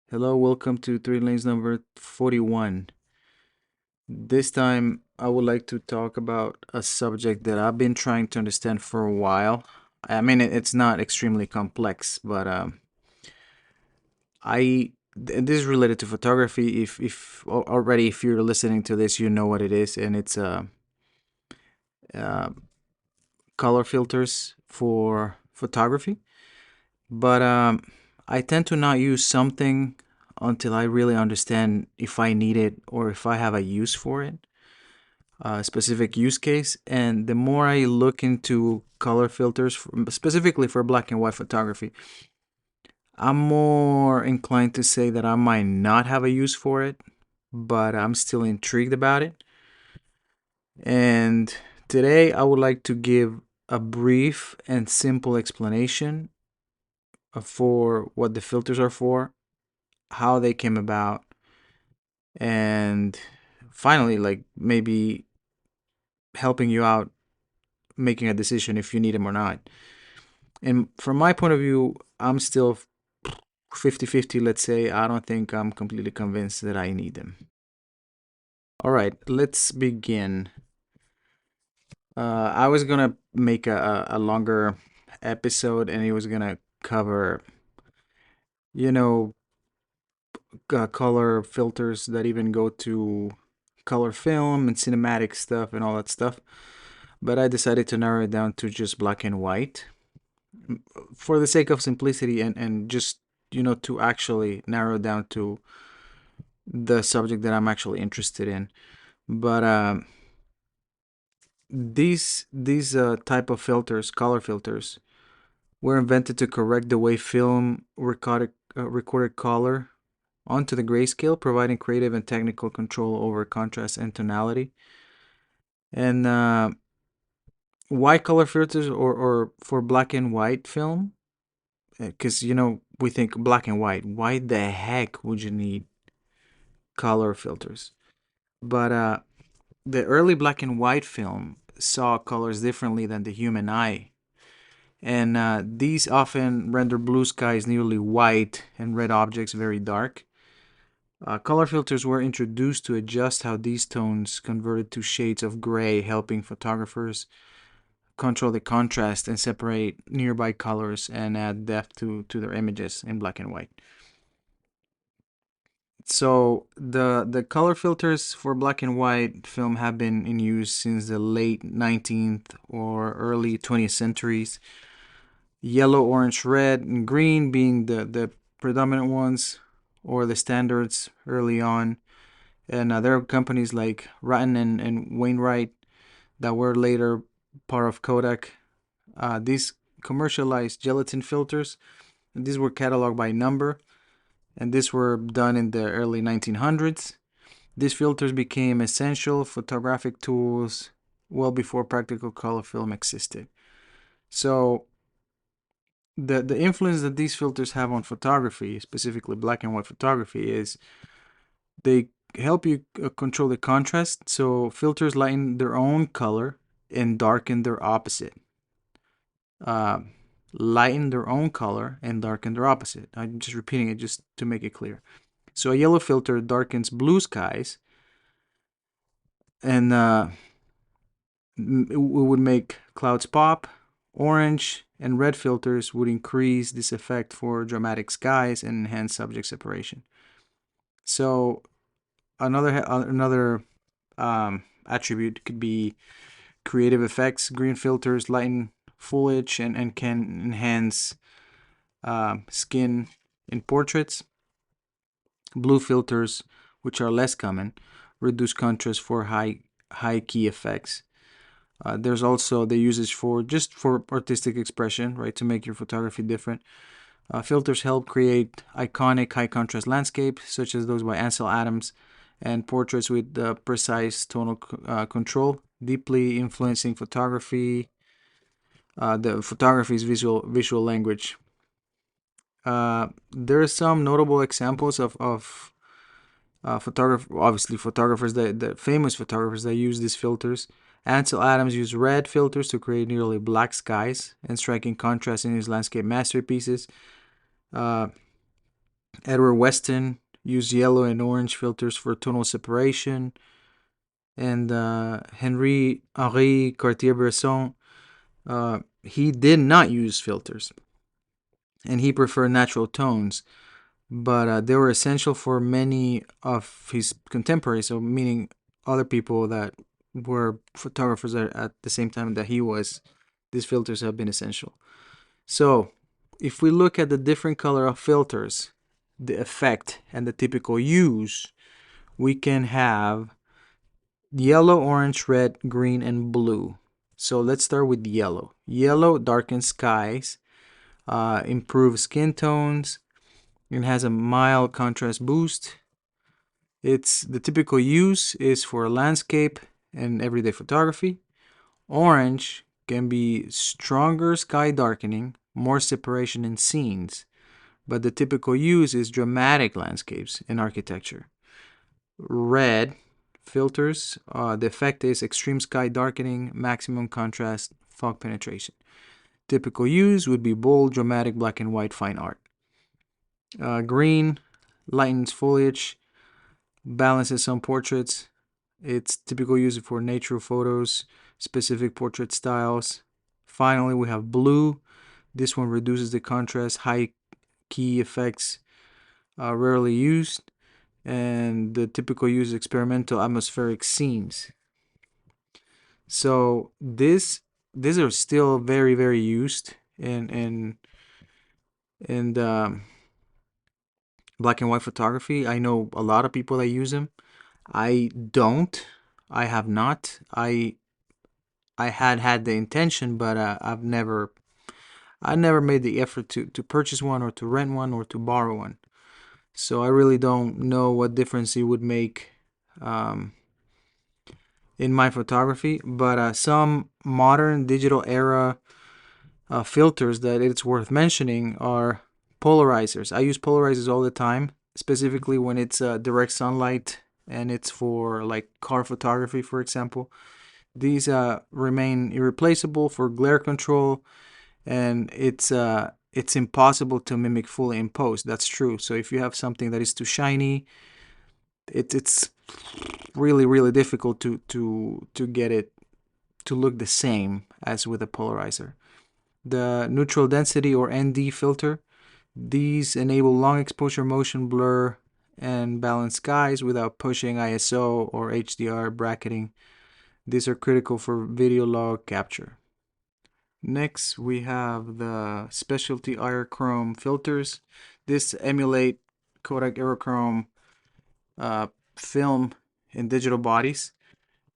Hello, welcome to 3 Lanes number 41. This time, I would like to talk about a subject that I've been trying to understand for a while. I mean, it's not extremely complex, but this is related to photography. Already, if you're listening to this, you know what it is, and it's uh, color filters for photography. But I tend to not use something until I really understand if I need it or if I have a use for it, a specific use case. And the more I look into color filters, specifically for black and white photography, I'm more inclined to say that I might not have a use for it, but I'm still intrigued about it. And today I would like to give a brief and simple explanation for what the filters are for, how they came about, and finally, like maybe helping you out making a decision if you need them or not. And from my point of view, I'm still 50-50, let's say. I don't think I'm completely convinced that I need them. All right, let's begin. I was gonna make a longer episode and it was gonna cover, you know, color filters that even go to color film and cinematic stuff and all that stuff. But I decided to narrow it down to just black and white for the sake of simplicity and just, to actually narrow down to the subject that I'm actually interested in. But these type of filters, color filters, were invented to correct the way film recorded color onto the grayscale, providing creative and technical control over contrast and tonality. And why color filters or for black and white film? Because we think black and white. Why the heck would you need color filters? But the early black and white film saw colors differently than the human eye. And these often render blue skies nearly white and red objects very dark. Color filters were introduced to adjust how these tones converted to shades of gray, helping photographers control the contrast and separate nearby colors and add depth to their images in black and white. So the color filters for black and white film have been in use since the late 19th or early 20th centuries. Yellow, orange, red, and green being the predominant ones or the standards early on. And there are companies like Ratton and Wainwright that were later part of Kodak. These commercialized gelatin filters, and these were cataloged by number, and these were done in the early 1900s. These filters became essential photographic tools well before practical color film existed. So the influence that these filters have on photography, specifically black and white photography, is they help you control the contrast. So filters lighten their own color and darken their opposite. Uh, Lighten their own color and darken their opposite. I'm just repeating it just to make it clear. So a yellow filter darkens blue skies, and it would make clouds pop. Orange and red filters would increase this effect for dramatic skies and enhance subject separation. So another attribute could be creative effects. Green filters lighten foliage and can enhance skin in portraits. Blue filters, which are less common, reduce contrast for high key effects. There's also the usage for just for artistic expression, right, to make your photography different. Filters help create iconic high contrast landscapes, such as those by Ansel Adams, and portraits with precise tonal control, deeply influencing photography, the photography's visual language. There are some notable examples of obviously photographers that famous photographers that use these filters. Ansel Adams used red filters to create nearly black skies and striking contrast in his landscape masterpieces. Uh, Edward Weston used yellow and orange filters for tonal separation. And Henri Cartier-Bresson, he did not use filters, and he preferred natural tones, but they were essential for many of his contemporaries, so meaning other people that were photographers at the same time that he was. These filters have been essential. So if we look at the different color of filters, the effect, and the typical use, we can have yellow, orange, red, green, and blue. So let's start with yellow. Yellow darkens skies, improves skin tones, and has a mild contrast boost. It's the typical use is for landscape and everyday photography. Orange can be stronger sky darkening, more separation in scenes, but the typical use is dramatic landscapes in architecture. Red filters, the effect is extreme sky darkening, maximum contrast, fog penetration. Typical use would be bold, dramatic black and white fine art. Green lightens foliage, balances some portraits. It's typical use for nature photos, specific portrait styles. Finally, we have blue. This one reduces the contrast, high key effects, rarely used. And the typical use is experimental atmospheric scenes. So these are still very, very used in black and white photography. I know a lot of people that use them. I don't. I have not. I had the intention, but I never made the effort to purchase one or to rent one or to borrow one. So I really don't know what difference it would make in my photography. But some modern digital era filters that it's worth mentioning are polarizers. I use polarizers all the time, specifically when it's direct sunlight and it's for like car photography, for example. These remain irreplaceable for glare control, and it's impossible to mimic fully in post. That's true. So if you have something that is too shiny, it's really, really difficult to get it to look the same as with a polarizer. The neutral density or ND filter, these enable long exposure motion blur and balanced skies without pushing ISO or HDR bracketing. These are critical for video log capture. Next, we have the specialty Aerochrome filters. This emulate Kodak Aerochrome film in digital bodies,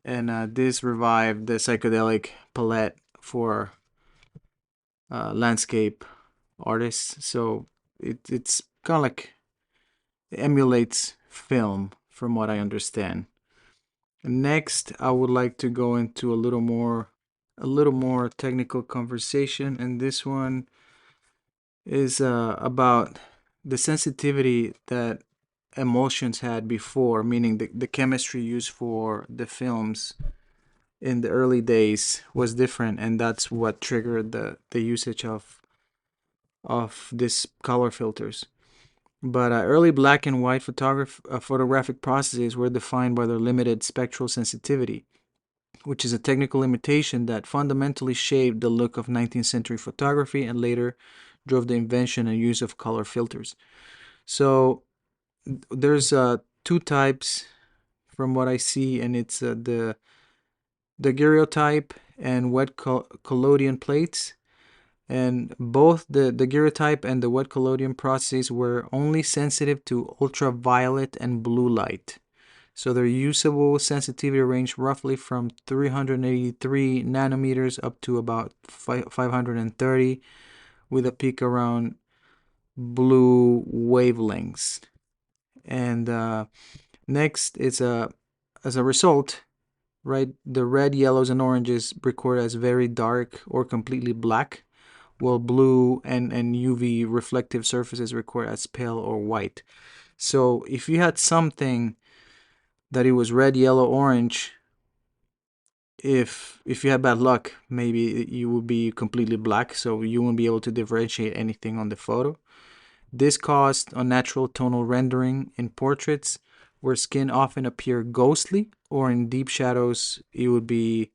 and this revived the psychedelic palette for landscape artists. So it's kind of like it emulates film, from what I understand. Next, I would like to go into a little more technical conversation, and this one is about the sensitivity that emulsions had before, meaning the chemistry used for the films in the early days was different, and that's what triggered the usage of these color filters. But early black and white photographic processes were defined by their limited spectral sensitivity, which is a technical limitation that fundamentally shaped the look of 19th century photography and later drove the invention and use of color filters. So there's two types from what I see, and it's the daguerreotype and wet collodion plates. And both the daguerreotype and the wet collodion processes were only sensitive to ultraviolet and blue light. So their usable sensitivity range roughly from 383 nanometers up to about 530, with a peak around blue wavelengths. And next, it's as a result, right? The red, yellows, and oranges record as very dark or completely black, while blue and UV reflective surfaces record as pale or white. So if you had something that it was red, yellow, orange, if you had bad luck, maybe you would be completely black, so you won't be able to differentiate anything on the photo. This caused unnatural tonal rendering in portraits where skin often appear ghostly, or in deep shadows it would be,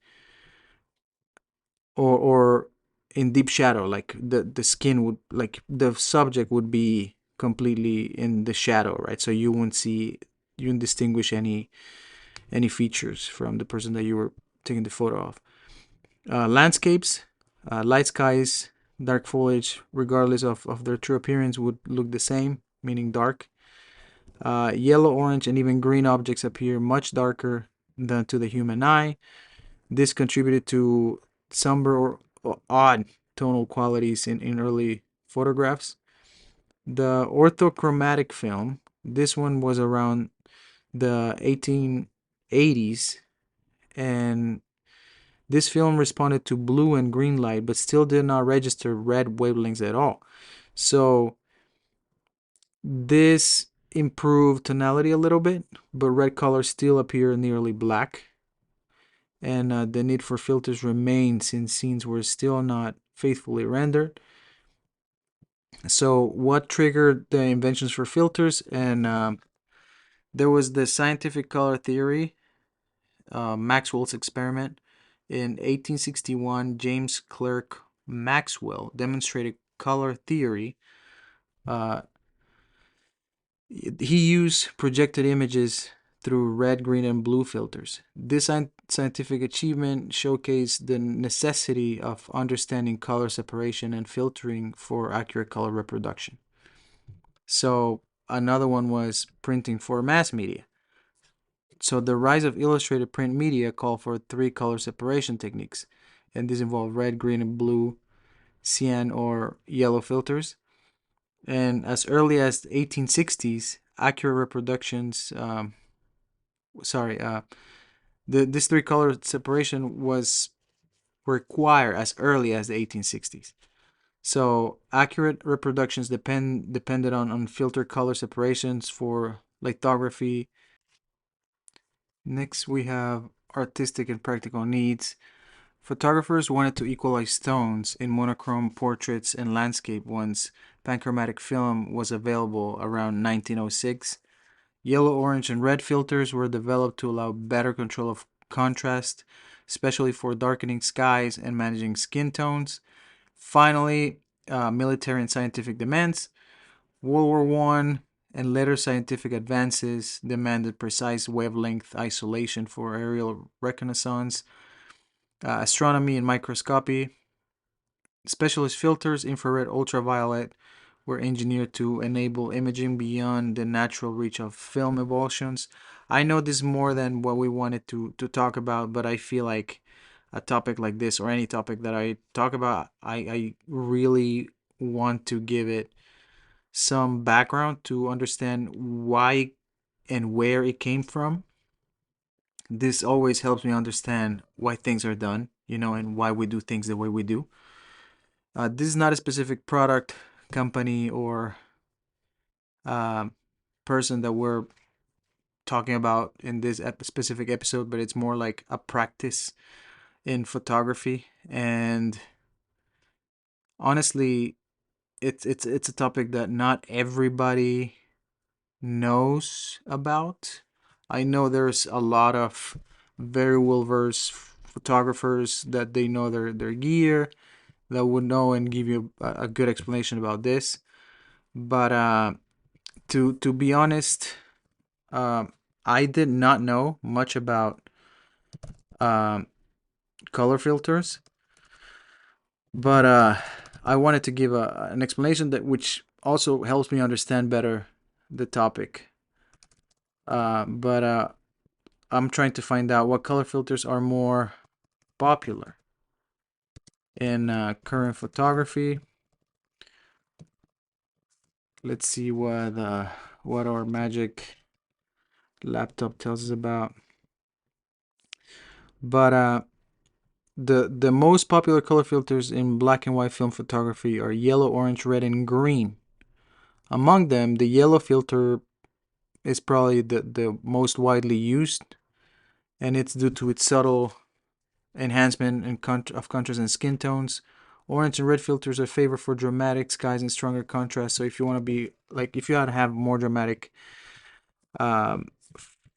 or in deep shadow, like the skin would, like the subject would be completely in the shadow, right? So you wouldn't distinguish any features from the person that you were taking the photo of. Landscapes, light skies, dark foliage, regardless of their true appearance, would look the same, meaning dark. Yellow, orange, and even green objects appear much darker than to the human eye. This contributed to somber or odd tonal qualities in early photographs. The orthochromatic film, this one was around the 1880s, and this film responded to blue and green light, but still did not register red wavelengths at all. So this improved tonality a little bit, but red colors still appear nearly black. And the need for filters remained since scenes were still not faithfully rendered. So, what triggered the inventions for filters? And there was the scientific color theory, Maxwell's experiment. In 1861, James Clerk Maxwell demonstrated color theory. Uh, he used projected images through red, green, and blue filters. This scientific achievement showcased the necessity of understanding color separation and filtering for accurate color reproduction. So, another one was printing for mass media. So, the rise of illustrated print media called for three color separation techniques, and these involve red, green, and blue, cyan, or yellow filters. And as early as the 1860s, accurate reproductions, sorry, this three color separation was required as early as the 1860s. So accurate reproductions depended on filter color separations for lithography. Next, we have artistic and practical needs. Photographers wanted to equalize tones in monochrome portraits and landscape ones. Panchromatic film was available around 1906. Yellow, orange, and red filters were developed to allow better control of contrast, especially for darkening skies and managing skin tones. Finally, military and scientific demands. World War I and later scientific advances demanded precise wavelength isolation for aerial reconnaissance, astronomy, and microscopy. Specialist filters, infrared, ultraviolet, were engineered to enable imaging beyond the natural reach of film emulsions. I know this is more than what we wanted to talk about, but I feel like a topic like this, or any topic that I talk about, I really want to give it some background to understand why and where it came from. This always helps me understand why things are done, and why we do things the way we do. This is not a specific product, company, or uh, person that we're talking about in this specific episode, but it's more like a practice in photography. And honestly, it's a topic that not everybody knows about. I know there's a lot of very well versed photographers that they know their gear, that would know and give you a good explanation about this. But to be honest, um, I did not know much about um, color filters, but I wanted to give an explanation that which also helps me understand better the topic. But I'm trying to find out what color filters are more popular in current photography. Let's see what our magic laptop tells us about. But the most popular color filters in black and white film photography are yellow, orange, red, and green. Among them, the yellow filter is probably the most widely used, and it's due to its subtle enhancement of contrast and skin tones. Orange and red filters are favored for dramatic skies and stronger contrast. So if you want to be like, if you want to have more dramatic um,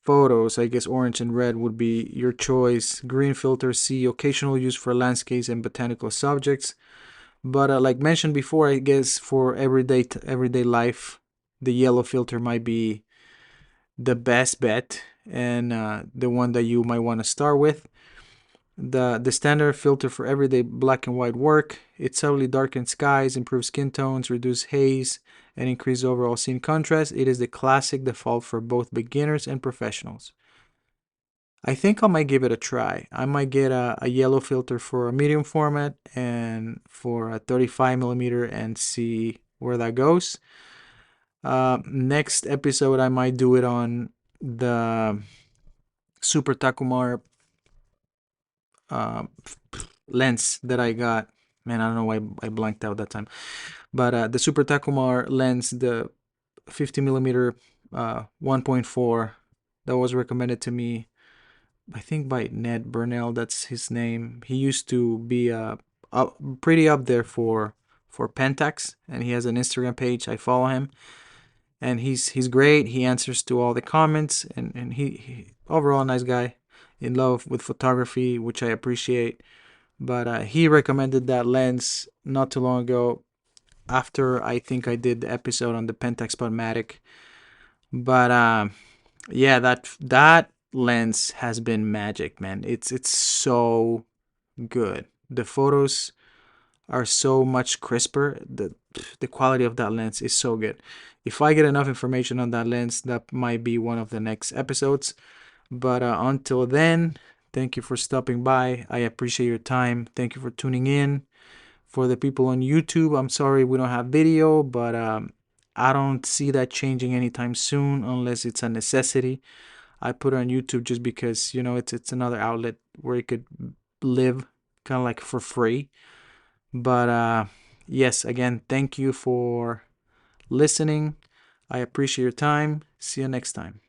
photos, I guess orange and red would be your choice. Green filters see occasional use for landscapes and botanical subjects, but like mentioned before, I guess for everyday life, the yellow filter might be the best bet, and the one that you might want to start with. The standard filter for everyday black and white work. It subtly darkens skies, improves skin tones, reduces haze, and increases overall scene contrast. It is the classic default for both beginners and professionals. I think I might give it a try. I might get a yellow filter for a medium format and for a 35 millimeter and see where that goes. Next episode, I might do it on the Super Takumar uh, lens that I got. Man, I don't know why I blanked out that time. But the Super Takumar lens, the 50 millimeter 1.4, that was recommended to me, I think by Ned Burnell. That's his name. He used to be pretty up there for Pentax, and he has an Instagram page. I follow him, and he's great. He answers to all the comments, and he overall a nice guy, in love with photography, which I appreciate. But he recommended that lens not too long ago, after I think I did the episode on the Pentax Spotmatic. But yeah, that lens has been magic, man. It's so good. The photos are so much crisper. The quality of that lens is so good. If I get enough information on that lens, that might be one of the next episodes. But until then, thank you for stopping by. I appreciate your time. Thank you for tuning in. For the people on YouTube, I'm sorry we don't have video, but I don't see that changing anytime soon unless it's a necessity. I put it on YouTube just because, it's another outlet where you could live kind of like for free. But yes, again, thank you for listening. I appreciate your time. See you next time.